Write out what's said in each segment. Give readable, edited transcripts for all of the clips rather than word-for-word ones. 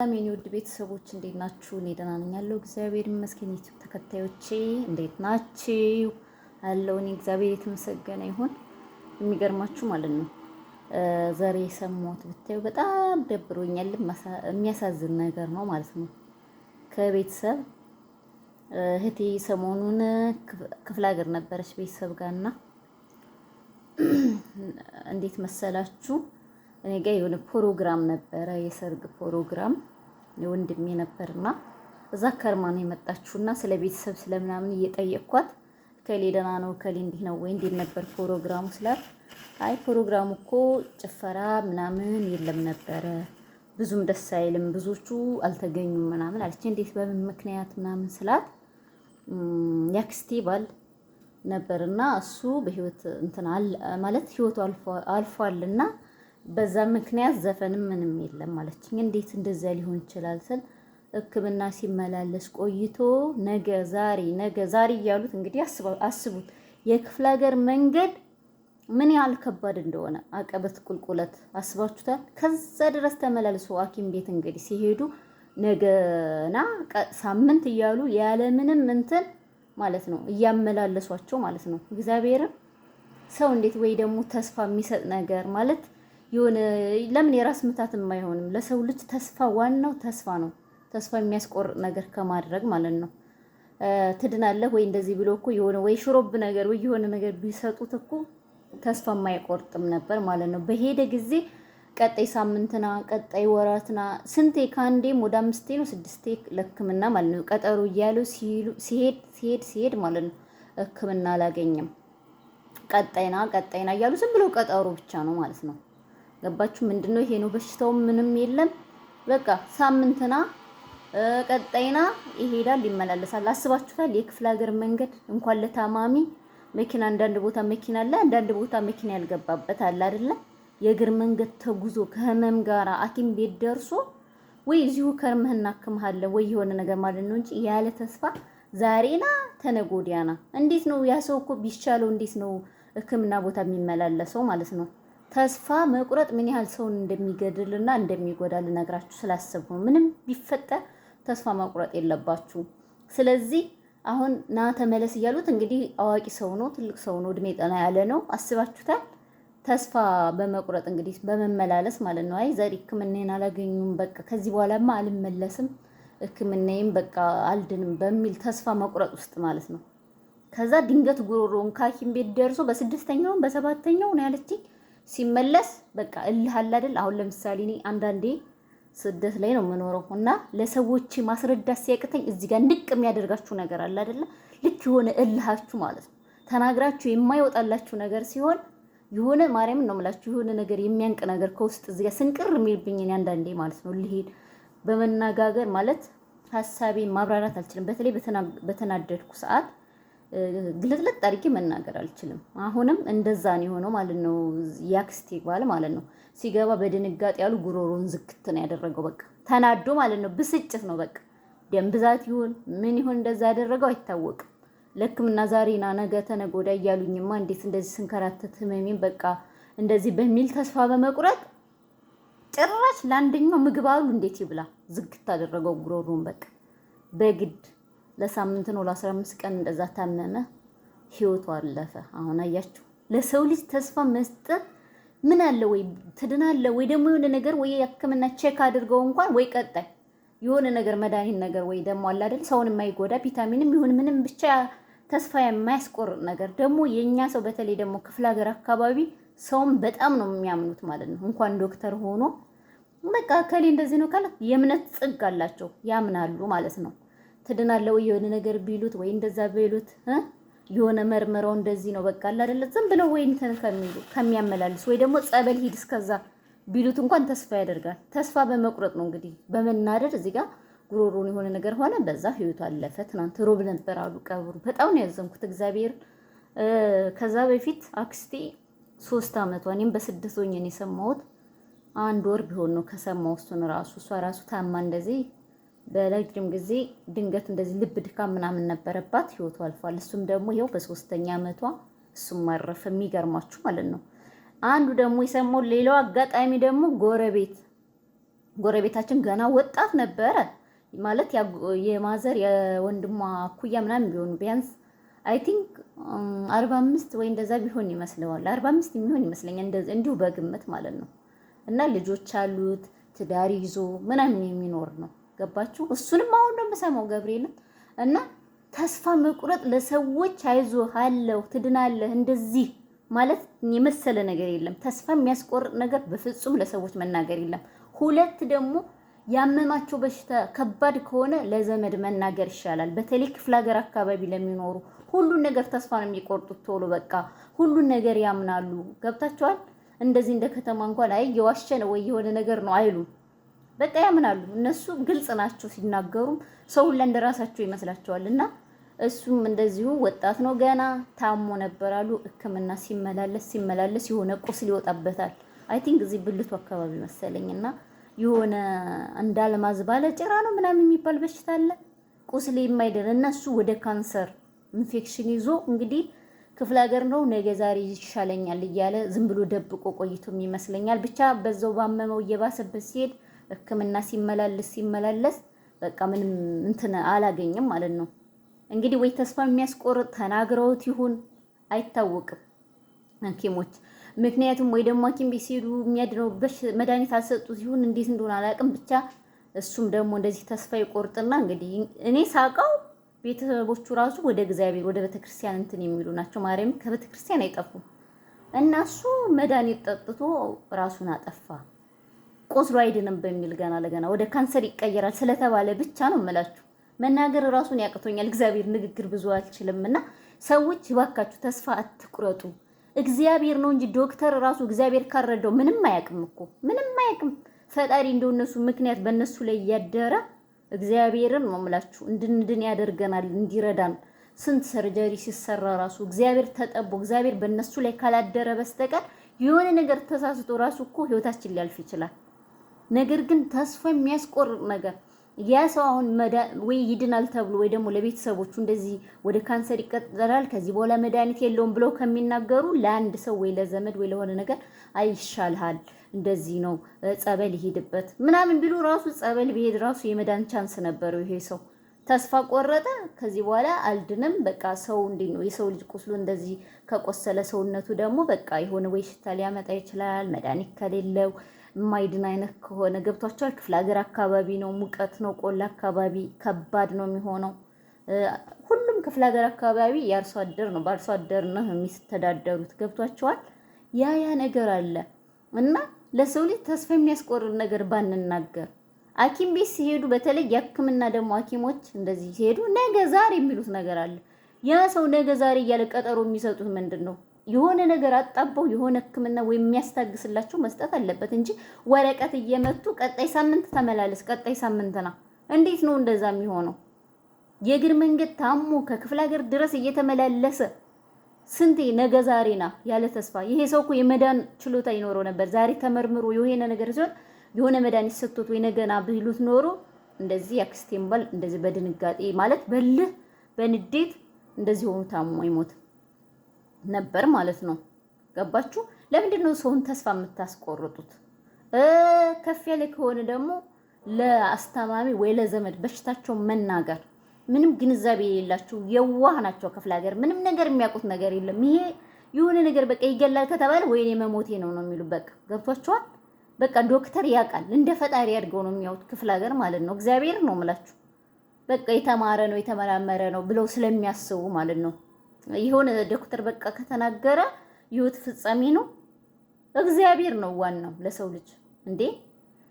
አሜን ውድ ቤተሰቦች እንዴት ናችሁ? እኔ ደህና ነኝ ያለው እግዚአብሔር ይመስገን። ዩቲዩብ ተከታዮቼ እንዴት ናችሁ? አለው እኔ እግዚአብሔር የተመሰገነ ይሁን። የሚገርማችሁ ማለት ነው ዛሬ የሰማሁት ብታዩ በጣም ደብሮኛል። የሚያሳዝን ነገር ነው ማለት ነው። ከቤተሰብ እህቴ ሰሞኑን ክፍለ ሀገር ነበረች ቤተሰብ ጋርና እንዴት መሰላችሁ እኔ ጋር የሆነ ፕሮግራም ነበረ፣ የሰርግ ፕሮግራም የወንድሜ ነበርና እዛ ከርማ ነው የመጣችውና ስለ ቤተሰብ ስለምናምን እየጠየቅኳት ከሌ ደህና ነው ከሌ እንዲህ ነው ወይ እንዴት ነበር ፕሮግራሙ ስላት፣ አይ ፕሮግራሙ እኮ ጭፈራ ምናምን የለም ነበረ፣ ብዙም ደስ አይልም፣ ብዙዎቹ አልተገኙም ምናምን አለች። እንዴት በምን ምክንያት ምናምን ስላት፣ ያክስቴ ባል ነበርና እሱ በህይወት እንትን ማለት ህይወቱ አልፏልና በዛ ምክንያት ዘፈንም ምንም የለም ማለችኝ። እንዴት እንደዛ ሊሆን ይችላል ስል ሕክምና ሲመላለስ ቆይቶ ነገ ዛሬ እያሉት እንግዲህ አስቡት የክፍለ ሀገር መንገድ ምን ያህል ከባድ እንደሆነ አቀበት ቁልቁለት አስባችሁታል። ከዛ ድረስ ተመላልሶ ሐኪም ቤት እንግዲህ ሲሄዱ ነገና ሳምንት እያሉ ያለ ምንም እንትን ማለት ነው እያመላለሷቸው ማለት ነው። እግዚአብሔርን ሰው እንዴት ወይ ደግሞ ተስፋ የሚሰጥ ነገር ማለት የሆነ ለምን የራስ ምታትም አይሆንም? ለሰው ልጅ ተስፋ ዋናው ተስፋ ነው። ተስፋ የሚያስቆርጥ ነገር ከማድረግ ማለት ነው። ትድናለህ ወይ እንደዚህ ብሎ እኮ የሆነ ወይ ሽሮብ ነገር ወይ የሆነ ነገር ቢሰጡት እኮ ተስፋ የማይቆርጥም ነበር ማለት ነው። በሄደ ጊዜ ቀጣይ ሳምንትና ቀጣይ ወራትና ስንቴ ከአንዴም ወደ 5 ነው 6 ለሕክምና ማለት ነው ቀጠሮ እያሉ ሲሄድ ማለት ነው ሕክምና አላገኘም። ቀጣይና እያሉ ዝም ብሎ ቀጠሮ ብቻ ነው ማለት ነው። ገባችሁ? ምንድነው ይሄ ነው በሽታው ምንም የለም። በቃ ሳምንትና ቀጣይና ይሄዳል ይመላለሳል። አስባችሁታል? የክፍለ ሀገር መንገድ እንኳን ለታማሚ መኪና አንዳንድ ቦታ መኪና አለ፣ አንዳንድ ቦታ መኪና ያልገባበት አለ አይደለ? የእግር መንገድ ተጉዞ ከህመም ጋራ ሐኪም ቤት ደርሶ ወይ እዚሁ ከርመህ እናክምሃለን ወይ የሆነ ነገር ማለት ነው እንጂ ያለ ተስፋ ዛሬና ተነጎዲያና እንዴት ነው ያ ሰው እኮ ቢሻለው እንዴት ነው ሕክምና ቦታ የሚመላለሰው ማለት ነው። ተስፋ መቁረጥ ምን ያህል ሰውን እንደሚገድልና እንደሚጎዳ ልነግራችሁ ስላሰብኩ ነው። ምንም ቢፈጠር ተስፋ መቁረጥ የለባችሁ። ስለዚህ አሁን ና ተመለስ እያሉት እንግዲህ አዋቂ ሰው ነው፣ ትልቅ ሰው ነው፣ እድሜ ጠና ያለ ነው። አስባችሁታል? ተስፋ በመቁረጥ እንግዲህ በመመላለስ ማለት ነው። አይ ዛሬ ሕክምናዬን አላገኙም፣ በቃ ከዚህ በኋላማ አልመለስም፣ ሕክምናዬን በቃ አልድንም በሚል ተስፋ መቁረጥ ውስጥ ማለት ነው። ከዛ ድንገት ጉሮሮን ከሐኪም ቤት ደርሶ በ6ኛው በ7ኛው ነው ያለችኝ ሲመለስ በቃ እልህ አለ አይደል? አሁን ለምሳሌ እኔ አንዳንዴ ስደት ላይ ነው የምኖረው እና ለሰዎች ማስረዳት ሲያቅተኝ እዚህ ጋር ንቅ የሚያደርጋችሁ ነገር አለ አይደለ? ልክ የሆነ እልሃችሁ ማለት ነው ተናግራችሁ የማይወጣላችሁ ነገር ሲሆን የሆነ ማርያምን ነው የምላችሁ የሆነ ነገር የሚያንቅ ነገር ከውስጥ እዚህ ጋር ስንቅር የሚልብኝ እኔ አንዳንዴ ማለት ነው ልሄድ በመናጋገር ማለት ሐሳቤን ማብራራት አልችልም። በተለይ በተናደድኩ ሰዓት ግልጥልጥ አድርጌ መናገር አልችልም። አሁንም እንደዛ ነው የሆነው ማለት ነው። ያክስቴ ባል ማለት ነው ሲገባ በድንጋጤ ያሉ ጉሮሮን ዝክት ነው ያደረገው። በቃ ተናዶ ማለት ነው። ብስጭት ነው በቃ ደም ብዛት ይሁን ምን ይሁን እንደዛ ያደረገው አይታወቅም። ለሕክምና ዛሬና ነገ ተነገ ወዲያ እያሉኝማ እንዴት እንደዚህ ስንከራተት ህመሜን በቃ እንደዚህ በሚል ተስፋ በመቁረጥ ጭራሽ ለአንደኛው ምግብ አሉ እንዴት ይብላ ዝግት አደረገው ጉሮሮን በቃ በግድ ለሳምንት ነው ለ15 ቀን እንደዛ ታመመ፣ ህይወቱ አለፈ። አሁን አያችሁ ለሰው ልጅ ተስፋ መስጠት ምን አለ ወይ ትድናለ ወይ ደግሞ የሆነ ነገር ወይ ሕክምና ቼክ አድርገው እንኳን ወይ ቀጣይ የሆነ ነገር መድኃኒት ነገር ወይ ደግሞ አለ አይደል ሰውን የማይጎዳ ቪታሚንም ይሁን ምንም ብቻ ተስፋ የማያስቆርጥ ነገር ደግሞ የኛ ሰው በተለይ ደግሞ ክፍለ ሀገር አካባቢ ሰውን በጣም ነው የሚያምኑት ማለት ነው። እንኳን ዶክተር ሆኖ በቃ ከሌ እንደዚህ ነው ካለ የእምነት ጥግ አላቸው ያምናሉ ማለት ነው። ትድናለህ ወይ የሆነ ነገር ቢሉት ወይ እንደዛ ቢሉት የሆነ መርመራው እንደዚህ ነው በቃ አለ አይደለ ዝም ብለው ወይ እንትን ከሚያመላልስ ወይ ደግሞ ጸበል ሂድ እስከዛ ቢሉት እንኳን ተስፋ ያደርጋል። ተስፋ በመቁረጥ ነው እንግዲህ በመናደድ እዚህ ጋር ጉሮሮን የሆነ ነገር ሆነ፣ በዛ ህይወቱ አለፈ። ትናንት ሮብ ነበር አሉ ቀብሩ። በጣም ነው ያዘንኩት እግዚአብሔር። ከዛ በፊት አክስቴ 3 ዓመቷ እኔም በስደት ሆኜ ነው የሰማሁት። 1 ወር ቢሆን ነው ከሰማሁ እሱን ራሱ እሷ ራሱ ታማ እንደዚህ በረጅም ጊዜ ድንገት እንደዚህ ልብ ድካም ምናምን ነበረባት፣ ህይወቱ አልፏል። እሱም ደግሞ ይኸው በ3ኛ ዓመቷ እሱም ማረፈ። የሚገርማችሁ ማለት ነው። አንዱ ደግሞ የሰማው ሌላው አጋጣሚ ደግሞ ጎረቤት ጎረቤታችን ገና ወጣት ነበረ ማለት የማዘር የወንድሟ እኩያ ምናምን ቢሆኑ ቢያንስ አይ ቲንክ 45 ወይ እንደዛ ቢሆን ይመስለዋል። 45 የሚሆን ይመስለኛል እንደዚህ እንዲሁ በግምት ማለት ነው። እና ልጆች አሉት ትዳር ይዞ ምናምን የሚኖር ነው። ገባችሁ? እሱንም አሁን ነው የምሰማው ገብርኤልን። እና ተስፋ መቁረጥ ለሰዎች አይዞህ አለሁ ትድናለህ እንደዚህ ማለት የመሰለ ነገር የለም። ተስፋ የሚያስቆርጥ ነገር በፍጹም ለሰዎች መናገር የለም። ሁለት ደግሞ ያመማቸው በሽታ ከባድ ከሆነ ለዘመድ መናገር ይሻላል። በተለይ ክፍለ ሀገር አካባቢ ለሚኖሩ ሁሉን ነገር ተስፋ ነው የሚቆርጡት። ቶሎ በቃ ሁሉን ነገር ያምናሉ። ገብታቸዋል። እንደዚህ እንደ ከተማ እንኳን አይ የዋሸ ነው ወይ የሆነ ነገር ነው አይሉም። በቃ ያምናሉ። እነሱ ግልጽ ናቸው ሲናገሩም ሰው ሁላ እንደራሳቸው ይመስላቸዋል። እና እሱም እንደዚሁ ወጣት ነው ገና ታሞ ነበር አሉ። ሕክምና ሲመላለስ የሆነ ቁስል ይወጣበታል። አይ ቲንክ እዚህ ብልቱ አካባቢ መሰለኝና የሆነ እንዳልማዝ ባለ ጭራ ነው ምናምን የሚባል በሽታ አለ። ቁስል የማይደር እነሱ ወደ ካንሰር ኢንፌክሽን ይዞ እንግዲህ ክፍለ ሀገር ነው ነገ ዛሬ ይሻለኛል እያለ ዝም ብሎ ደብቆ ቆይቶም ይመስለኛል። ብቻ በዛው ባመመው እየባሰበት ሲሄድ ሕክምና ሲመላለስ በቃ ምንም እንትን አላገኘም ማለት ነው። እንግዲህ ወይ ተስፋ የሚያስቆርጥ ተናግረውት ይሁን አይታወቅም ሐኪሞች። ምክንያቱም ወይ ደግሞ ሐኪም ቤት ሲሄዱ የሚያድነው መድኃኒት አልሰጡት ይሁን እንዴት እንደሆነ አላውቅም። ብቻ እሱም ደግሞ እንደዚህ ተስፋ ይቆርጥና እንግዲህ እኔ ሳውቀው ቤተሰቦቹ ራሱ ወደ እግዚአብሔር ወደ ቤተክርስቲያን እንትን የሚሉ ናቸው። ማርያም ከቤተክርስቲያን አይጠፉም። እና እሱ መድኃኒት ጠጥቶ ራሱን አጠፋ። ቁስሉ አይድንም በሚል ገና ለገና ወደ ካንሰር ይቀየራል ስለተባለ ብቻ ነው የምላችሁ። መናገር ራሱን ያቅቶኛል። እግዚአብሔር ንግግር ብዙ አልችልም። እና ሰዎች እባካችሁ ተስፋ አትቁረጡ። እግዚአብሔር ነው እንጂ ዶክተር ራሱ እግዚአብሔር ካረዳው ምንም አያውቅም እኮ ምንም አያውቅም። ፈጣሪ እንደው እነሱ ምክንያት በእነሱ ላይ እያደረ እግዚአብሔርን ነው የምላችሁ እንድንድን ያደርገናል እንዲረዳን። ስንት ሰርጀሪ ሲሰራ ራሱ እግዚአብሔር ተጠቦ እግዚአብሔር በእነሱ ላይ ካላደረ በስተቀር የሆነ ነገር ተሳስቶ ራሱ እኮ ህይወታችን ሊያልፍ ይችላል። ነገር ግን ተስፋ የሚያስቆርጥ ነገር ያ ሰው አሁን ወይ ይድናል ተብሎ ወይ ደግሞ ለቤተሰቦቹ እንደዚህ ወደ ካንሰር ይቀጥላል ከዚህ በኋላ መድኃኒት የለውም ብለው ከሚናገሩ ለአንድ ሰው ወይ ለዘመድ ወይ ለሆነ ነገር አይሻልሃል እንደዚህ ነው ጸበል ይሄድበት ምናምን ቢሉ ራሱ ጸበል ቢሄድ ራሱ የመዳን ቻንስ ነበረው። ይሄ ሰው ተስፋ ቆረጠ። ከዚህ በኋላ አልድንም በቃ ሰው እንዴት ነው የሰው ልጅ ቁስሉ እንደዚህ ከቆሰለ ሰውነቱ ደግሞ በቃ የሆነ ወይ ሽታ ሊያመጣ ይችላል መድኃኒት ከሌለው የማይድን አይነት ከሆነ ገብቷቸዋል። ክፍለ ሀገር አካባቢ ነው፣ ሙቀት ነው፣ ቆላ አካባቢ ከባድ ነው የሚሆነው። ሁሉም ክፍለ ሀገር አካባቢ የአርሶ አደር ነው፣ በአርሶ አደር ነው የሚስተዳደሩት። ገብቷቸዋል። ያ ነገር አለ እና ለሰው ልጅ ተስፋ የሚያስቆርጥ ነገር ባንናገር። ሐኪም ቤት ሲሄዱ በተለይ የሕክምና ደግሞ ሐኪሞች እንደዚህ ሲሄዱ ነገ ዛሬ የሚሉት ነገር አለ። ያ ሰው ነገ ዛሬ እያለ ቀጠሮ የሚሰጡት ምንድን ነው? የሆነ ነገር አጣበው የሆነ ሕክምና ወይም የሚያስታግስላቸው መስጠት አለበት እንጂ ወረቀት እየመቱ ቀጣይ ሳምንት ተመላለስ ቀጣይ ሳምንት ና። እንዴት ነው እንደዛ የሚሆነው? የእግር መንገድ ታሞ ከክፍለ ሀገር ድረስ እየተመላለሰ ስንቴ ነገ ዛሬ ና ያለ ተስፋ። ይሄ ሰው እኮ የመዳን ችሎታ ይኖረው ነበር። ዛሬ ተመርምሮ የሆነ ነገር ሲሆን የሆነ መድኃኒት ሰጥቶት ወይ ነገና ብሉት ኖሮ እንደዚህ ያክስቴም ባል እንደዚህ በድንጋጤ ማለት በልህ በንዴት እንደዚህ ሆኖ ታሞ አይሞት ነበር ማለት ነው። ገባችሁ? ለምንድን ነው ሰውን ተስፋ የምታስቆርጡት? ከፍ ያለ ከሆነ ደግሞ ለአስተማሚ ወይ ለዘመድ በሽታቸው መናገር። ምንም ግንዛቤ የሌላቸው የዋህ ናቸው። ክፍለ ሀገር ምንም ነገር የሚያውቁት ነገር የለም። ይሄ የሆነ ነገር በቃ ይገላል ከተባለ ወይኔ መሞቴ ነው የሚሉ በቃ ገብቷቸዋል። በቃ ዶክተር ያውቃል እንደ ፈጣሪ አድርገው ነው የሚያዩት ክፍለ ሀገር ማለት ነው። እግዚአብሔር ነው የምላችሁ በቃ የተማረ ነው የተመራመረ ነው ብለው ስለሚያስቡ ማለት ነው። የሆነ ዶክተር በቃ ከተናገረ ህይወት ፍጻሜ ነው። እግዚአብሔር ነው ዋናው ለሰው ልጅ እንዴ።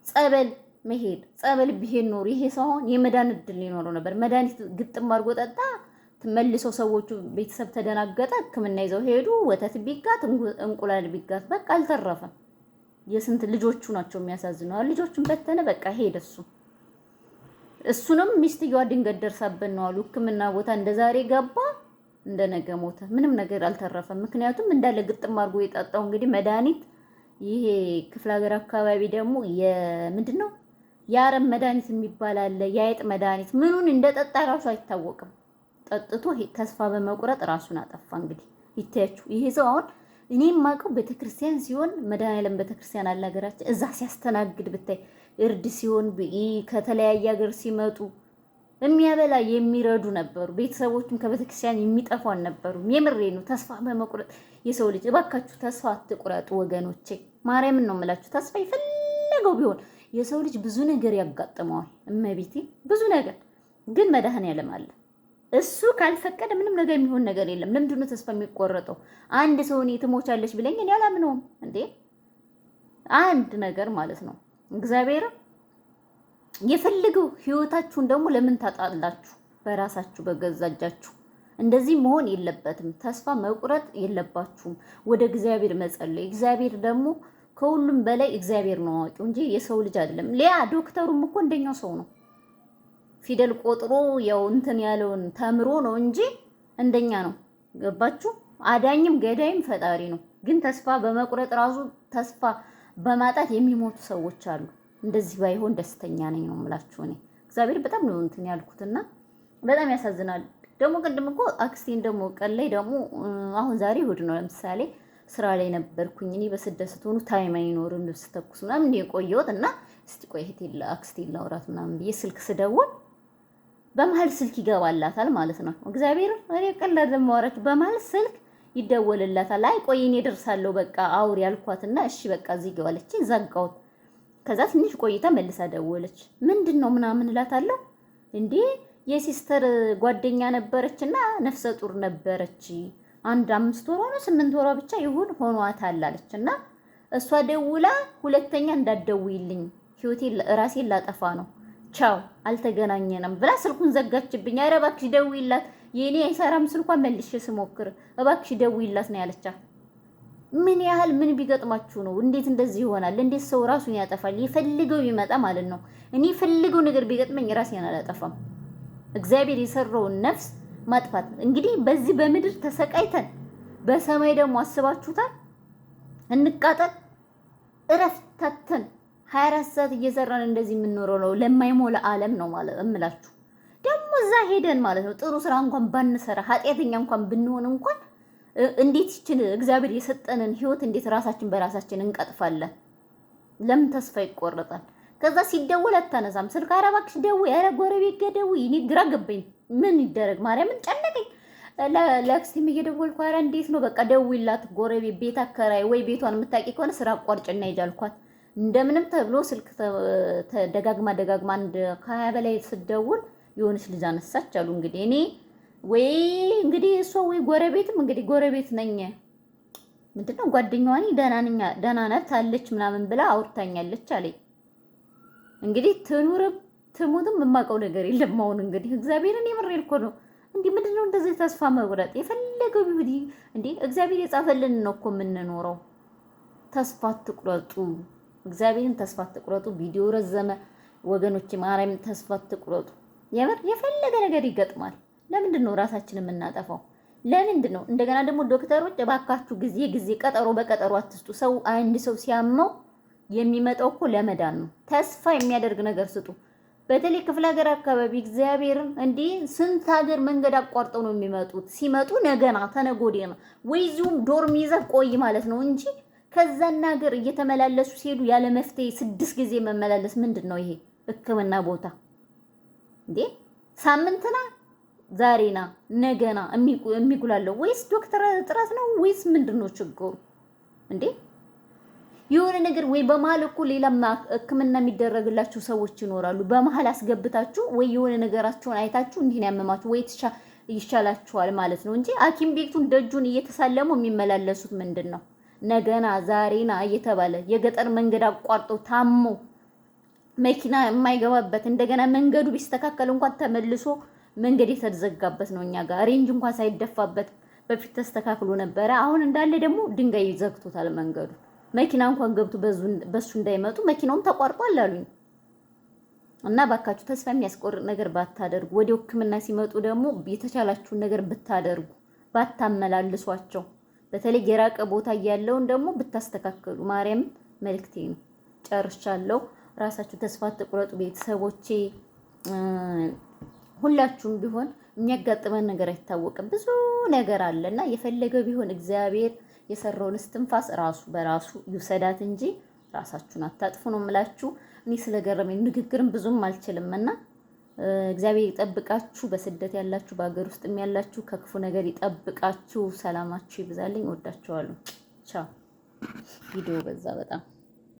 ጸበል መሄድ ጸበል ቢሄድ ኖር ይሄ ሰው የመዳን እድል ሊኖረው ነበር። መድኃኒት ግጥም አድርጎ ጠጣ። ተመልሰው ሰዎቹ ቤተሰብ ተደናገጠ። ሕክምና ይዘው ሄዱ። ወተት ቢጋት እንቁላል ቢጋት በቃ አልተረፈም። የስንት ልጆቹ ናቸው የሚያሳዝነው። ልጆቹን በተነ በቃ ሄደ እሱንም ሚስትየዋ ድንገት ደርሳበት ነው አሉ ሕክምና ቦታ እንደዛሬ ገባ እንደነገ ሞተ። ምንም ነገር አልተረፈም። ምክንያቱም እንዳለ ግጥም አድርጎ የጣጣው እንግዲህ መድኃኒት ይሄ ክፍለ ሀገር አካባቢ ደግሞ የምንድነው የአረም መድኃኒት የሚባል አለ። የአይጥ መድኃኒት ምኑን እንደጠጣ ራሱ አይታወቅም። ጠጥቶ ተስፋ በመቁረጥ ራሱን አጠፋ። እንግዲህ ይታያችሁ ይሄ ሰው አሁን እኔ የማውቀው ቤተክርስቲያን ሲሆን መድኃኒዓለም ቤተክርስቲያን አለ ሀገራችን። እዛ ሲያስተናግድ ብታይ እርድ ሲሆን ከተለያየ ሀገር ሲመጡ የሚያበላ የሚረዱ ነበሩ። ቤተሰቦቹም ከቤተክርስቲያን የሚጠፉ አልነበሩም። የምሬ ነው። ተስፋ በመቁረጥ የሰው ልጅ እባካችሁ ተስፋ አትቁረጡ ወገኖቼ። ማርያምን ነው የምላችሁ። ተስፋ የፈለገው ቢሆን የሰው ልጅ ብዙ ነገር ያጋጥመዋል። እመቤቴ ብዙ ነገር ግን መድኃኔዓለም አለ። እሱ ካልፈቀደ ምንም ነገር የሚሆን ነገር የለም። ለምንድን ነው ተስፋ የሚቆረጠው? አንድ ሰው እኔ ትሞቻለሽ ብለኝ እኔ አላምነውም እንዴ። አንድ ነገር ማለት ነው እግዚአብሔር የፈለገው ህይወታችሁን ደግሞ ለምን ታጣላችሁ? በራሳችሁ በገዛ እጃችሁ እንደዚህ መሆን የለበትም። ተስፋ መቁረጥ የለባችሁም። ወደ እግዚአብሔር መጸለይ። እግዚአብሔር ደግሞ ከሁሉም በላይ እግዚአብሔር ነው አዋቂው እንጂ የሰው ልጅ አይደለም። ሊያ ዶክተሩም እኮ እንደኛው ሰው ነው። ፊደል ቆጥሮ ያው እንትን ያለውን ተምሮ ነው እንጂ እንደኛ ነው። ገባችሁ? አዳኝም ገዳይም ፈጣሪ ነው። ግን ተስፋ በመቁረጥ ራሱ ተስፋ በማጣት የሚሞቱ ሰዎች አሉ። እንደዚህ ባይሆን ደስተኛ ነኝ ነው የምላችሁ። እኔ እግዚአብሔር በጣም ነው እንትን ያልኩትና በጣም ያሳዝናል። ደግሞ ቅድም እኮ አክስቴን ደግሞ ቀን ላይ ደግሞ አሁን ዛሬ እሑድ ነው ለምሳሌ ስራ ላይ ነበርኩኝ እኔ። በስደት ስትሆኑ ታይም አይኖርም ልብስ ተኩስ ምናምን የቆየሁት እና እስቲ ቆይ እህቴን አክስቴን ላውራት ምናምን ብዬ ስልክ ስደውል በመሀል ስልክ ይገባላታል ማለት ነው። እግዚአብሔር እኔ ቀላል ለማወራችሁ በመሀል ስልክ ይደወልላታል። አይ ቆይ እኔ እደርሳለሁ በቃ አውሪ ያልኳትና እሺ በቃ እዚህ ገባለች ዘጋሁት። ከዛ ትንሽ ቆይታ መልሳ ደወለች። ምንድነው ምናምን እላታለሁ። እንዴ የሲስተር ጓደኛ ነበረችና ነፍሰ ጡር ነበረች። አንድ 5 ወሯ ነው 8 ወሯ ብቻ ይሁን ሆኗታል አለችና እሷ ደውላ ሁለተኛ እንዳትደውይልኝ ህይወቴን ራሴን ላጠፋ ነው ቻው አልተገናኘንም ብላ ስልኩን ዘጋችብኝ። ኧረ እባክሽ ደውይላት የኔ አይሰራም ስልኳን መልሼ ስሞክር እባክሽ ደውይላት ነው ያለቻት። ምን ያህል ምን ቢገጥማችሁ ነው? እንዴት እንደዚህ ይሆናል? እንዴት ሰው ራሱን ያጠፋል? የፈልገው ይመጣ ማለት ነው። እኔ የፈልገው ነገር ቢገጥመኝ ራሴን አላጠፋም። እግዚአብሔር የሰራውን ነፍስ ማጥፋት እንግዲህ በዚህ በምድር ተሰቃይተን በሰማይ ደግሞ አስባችሁታል። እንቃጠል እረፍታተን 24 ሰዓት እየሰራን እንደዚህ የምንኖረው ነው ለማይሞላ ዓለም ነው ማለት እምላችሁ። ደግሞ እዛ ሄደን ማለት ነው ጥሩ ስራ እንኳን ባንሰራ ኃጢአተኛ እንኳን ብንሆን እንኳን እንዴት ይችል እግዚአብሔር የሰጠንን ህይወት እንዴት ራሳችን በራሳችን እንቀጥፋለን? ለምን ተስፋ ይቆረጣል? ከዛ ሲደውል አታነሳም ስልክ። ኧረ እባክሽ ደውይ፣ ኧረ ጎረቤት ጋር ደውይ። እኔ ግራ ገባኝ። ምን ይደረግ ማርያምን ጨነቀኝ። ለአክስቴም እየደወልኩ ኧረ እንዴት ነው በቃ ደውይላት፣ ጎረቤት ቤት አከራይ ወይ ቤቷን የምታውቂ ከሆነ ስራ አቋርጭና ሂጅ አልኳት። እንደምንም ተብሎ ስልክ ደጋግማ አንድ 20 በላይ ስትደውል የሆነች ልጅ አነሳች አሉ። እንግዲህ እኔ ወይ እንግዲህ እሷ ወይ ጎረቤትም እንግዲህ ጎረቤት ነኝ ምንድነው ጓደኛዋ ነኝ ደህና ናት አለች ምናምን ብላ አውርታኛለች አለኝ። እንግዲህ ትኑርም ትሙትም የማውቀው ነገር የለም። አሁን እንግዲህ እግዚአብሔርን የምሬን እኮ ነው። እንዲህ ምንድነው እንደዚህ ተስፋ መቁረጥ? የፈለገው ቢሆን እንዲህ እግዚአብሔር የጻፈልን ነው እኮ የምንኖረው። ተስፋ አትቁረጡ። እግዚአብሔርን ተስፋ አትቁረጡ። ቪዲዮ ረዘመ ወገኖች፣ ማርያም ተስፋ አትቁረጡ። የምር የፈለገ ነገር ይገጥማል። ለምንድን ነው ራሳችንን የምናጠፋው? ለምንድን ነው? እንደገና ደግሞ ዶክተሮች እባካችሁ ጊዜ ቀጠሮ በቀጠሮ አትስጡ። ሰው አንድ ሰው ሲያመው የሚመጣው እኮ ለመዳን ነው። ተስፋ የሚያደርግ ነገር ስጡ። በተለይ ክፍለ ሀገር አካባቢ እግዚአብሔርን እንዲህ ስንት ሀገር መንገድ አቋርጠው ነው የሚመጡት። ሲመጡ ነገና ተነገ ወዲያ ነው ወይ ዙም ዶርም ይዘህ ቆይ ማለት ነው እንጂ ከዛና ሀገር እየተመላለሱ ሲሄዱ ያለ መፍትሄ 6 ጊዜ መመላለስ ምንድን ነው ይሄ? ሕክምና ቦታ እንዴ ሳምንትና ዛሬና ነገና የሚጉላለው ወይስ ዶክተር ጥረት ነው ወይስ ምንድነው ችግሩ? እንዴ የሆነ ነገር ወይ በመሀል እኮ ሌላ ሕክምና የሚደረግላችሁ ሰዎች ይኖራሉ። በመሀል አስገብታችሁ ወይ የሆነ ነገራችሁን አይታችሁ እንዲህ ነው ያመማችሁ ወይ ይሻላችኋል ማለት ነው እንጂ ሐኪም ቤቱን ደጁን እየተሳለሙ የሚመላለሱት ምንድን ነው? ነገና ዛሬና እየተባለ የገጠር መንገድ አቋርጦ ታሞ መኪና የማይገባበት እንደገና መንገዱ ቢስተካከል እንኳን ተመልሶ መንገድ የተዘጋበት ነው። እኛ ጋር ሬንጅ እንኳን ሳይደፋበት በፊት ተስተካክሎ ነበረ። አሁን እንዳለ ደግሞ ድንጋይ ዘግቶታል መንገዱ። መኪና እንኳን ገብቶ በሱ እንዳይመጡ መኪናውም ተቋርጧል አሉኝ። እና ባካችሁ ተስፋ የሚያስቆርጥ ነገር ባታደርጉ፣ ወደ ሕክምና ሲመጡ ደግሞ የተቻላችሁን ነገር ብታደርጉ፣ ባታመላልሷቸው። በተለይ የራቀ ቦታ ያለውን ደግሞ ብታስተካከሉ ማርያም መልክቴ ነው። ጨርሻለሁ። ራሳችሁ ተስፋ አትቁረጡ ቤተሰቦቼ። ሁላችሁም ቢሆን የሚያጋጥመን ነገር አይታወቅም። ብዙ ነገር አለና የፈለገው ቢሆን እግዚአብሔር የሰራውን እስትንፋስ ራሱ በራሱ ይውሰዳት እንጂ ራሳችሁን አታጥፉ ነው የምላችሁ። እኔ ስለገረመኝ ንግግርም ብዙም አልችልም እና እግዚአብሔር ይጠብቃችሁ። በስደት ያላችሁ በሀገር ውስጥም ያላችሁ ከክፉ ነገር ይጠብቃችሁ። ሰላማችሁ ይብዛልኝ። ወዳችኋለሁ። ቻው። ቪዲዮ በዛ በጣም